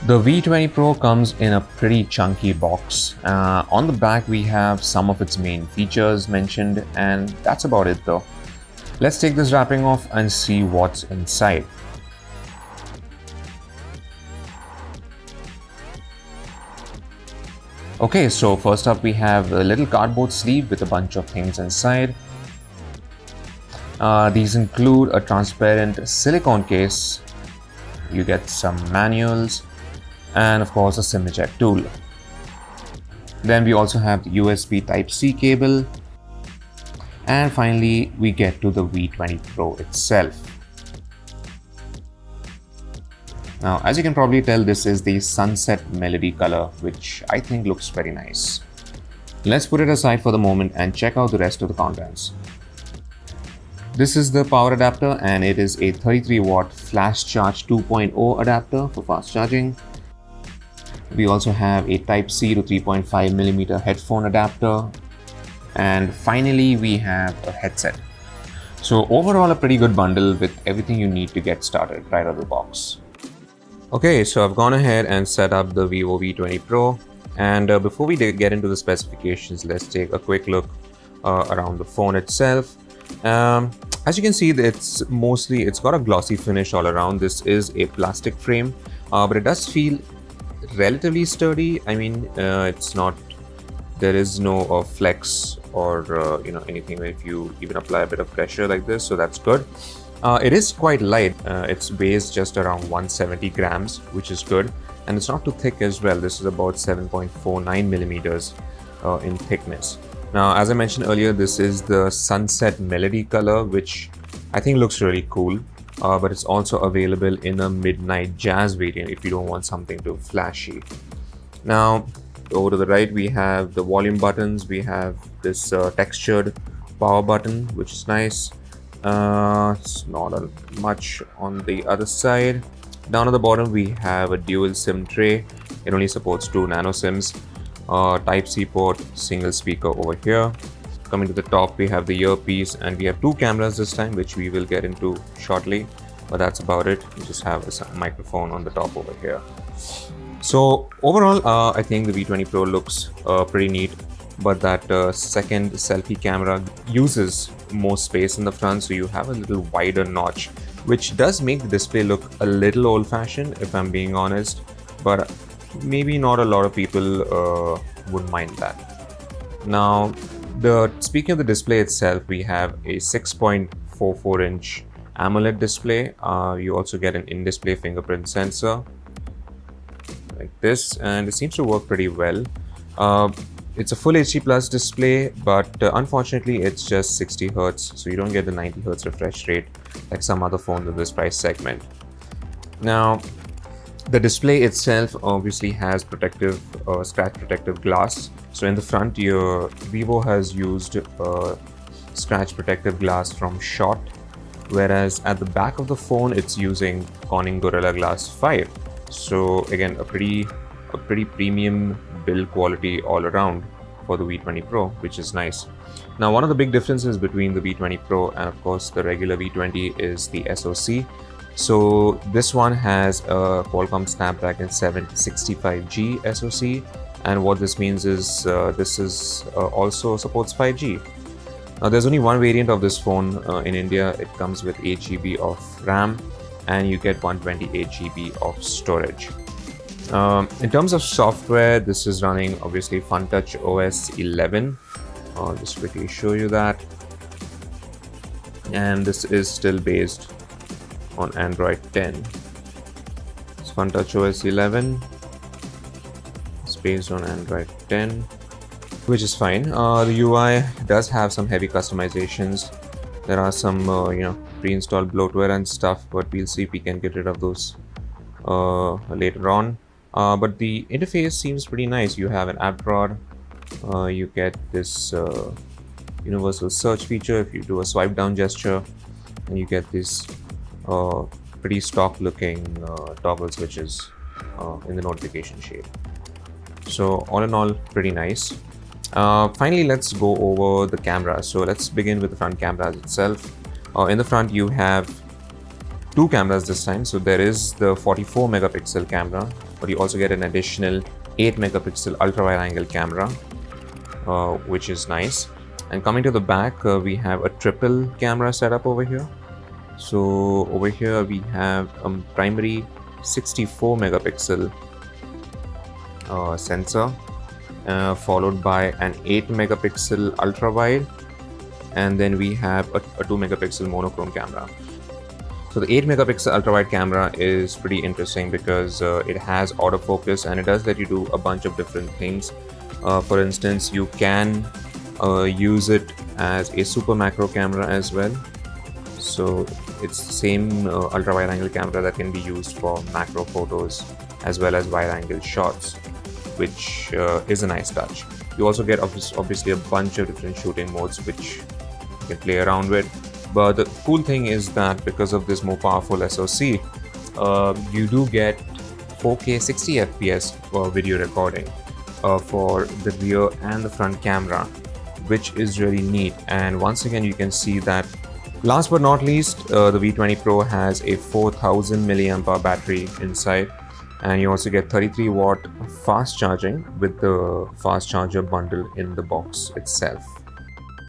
The V20 Pro comes in a pretty chunky box. On the back we have some of its main features mentioned, and that's about it though. Let's take this wrapping off and see what's inside. Okay, so first up we have a little cardboard sleeve with a bunch of things inside. These include a transparent silicone case. You get some manuals and of course a SIM eject tool. Then we also have the USB Type-C cable. And finally we get to the V20 Pro itself. Now, as you can probably tell, this is the sunset melody color, which I think looks very nice. Let's put it aside for the moment and check out the rest of the contents. This is the power adapter, and it is a 33 watt flash charge 2.0 adapter for fast charging. We also have a Type-C to 3.5mm headphone adapter. And finally, we have a headset. So overall, a pretty good bundle with everything you need to get started right out of the box. Okay, so I've gone ahead and set up the Vivo V20 Pro, and before we get into the specifications, let's take a quick look around the phone itself. As you can see, it's got a glossy finish all around. This is a plastic frame, but it does feel relatively sturdy. I mean, there is no flex or anything if you even apply a bit of pressure like this, so that's good. It is quite light. It's weighs just around 170 grams, which is good, and it's not too thick as well. This is about 7.49 millimeters in thickness. Now, as I mentioned earlier, this is the Sunset Melody color, which I think looks really cool, but it's also available in a Midnight Jazz variant if you don't want something too flashy. Now, over to the right, we have the volume buttons. We have this textured power button, which is nice. It's not much on the other side. Down at the bottom we have a dual SIM tray. It only supports 2 nano SIMs. Type-C port, single speaker over here. Coming to the top, we have the earpiece, and we have 2 cameras this time, which we will get into shortly, but that's about it. We just have a microphone on the top over here. So overall, I think the V20 Pro looks pretty neat, but that second selfie camera uses more space in the front, so you have a little wider notch, which does make the display look a little old-fashioned, if I'm being honest, but maybe not a lot of people would mind that. Now, speaking of the display itself, we have a 6.44-inch AMOLED display. You also get an in-display fingerprint sensor like this, and it seems to work pretty well. It's a full HD plus display, but unfortunately it's just 60 Hz, so you don't get the 90 Hz refresh rate like some other phones in this price segment. Now, the display itself obviously has scratch protective glass. So in the front, your Vivo has used scratch protective glass from Shot, whereas at the back of the phone it's using Corning Gorilla Glass 5. So again, a pretty premium build quality all around for the V20 Pro, which is nice. Now, one of the big differences between the V20 Pro and of course the regular V20 is the SoC. So this one has a Qualcomm Snapdragon 765G SoC, and what this means is this is also supports 5G. Now, there's only one variant of this phone in India. It comes with 8 GB of RAM, and you get 128 GB of storage. In terms of software, this is running obviously FunTouch OS 11. I'll just quickly show you that. And this is still based on Android 10. It's FunTouch OS 11. It's based on Android 10, which is fine. The UI does have some heavy customizations. There are some pre-installed bloatware and stuff, but we'll see if we can get rid of those later on. But the interface seems pretty nice. You have an app drawer. You get this universal search feature if you do a swipe down gesture, and you get this pretty stock looking toggle switches in the notification shade. So all in all, pretty nice. Finally, let's go over the camera. So let's begin with the front cameras itself. In the front, you have two cameras this time. So there is the 44 megapixel camera, but you also get an additional 8 megapixel ultra wide angle camera, which is nice. And coming to the back, we have a triple camera setup over here. So over here we have a primary 64 megapixel sensor, followed by an 8 megapixel ultra wide, and then we have a 2 megapixel monochrome camera. So the 8 megapixel ultra wide camera is pretty interesting because it has autofocus and it does let you do a bunch of different things. For instance, you can use it as a super macro camera as well. So it's the same ultra wide angle camera that can be used for macro photos as well as wide angle shots, which is a nice touch. You also get obviously a bunch of different shooting modes which you can play around with. But the cool thing is that because of this more powerful SoC, you do get 4K 60 FPS for video recording for the rear and the front camera, which is really neat. And once again, you can see that last but not least, the V20 Pro has a 4000 mAh battery inside, and you also get 33 watt fast charging with the fast charger bundle in the box itself.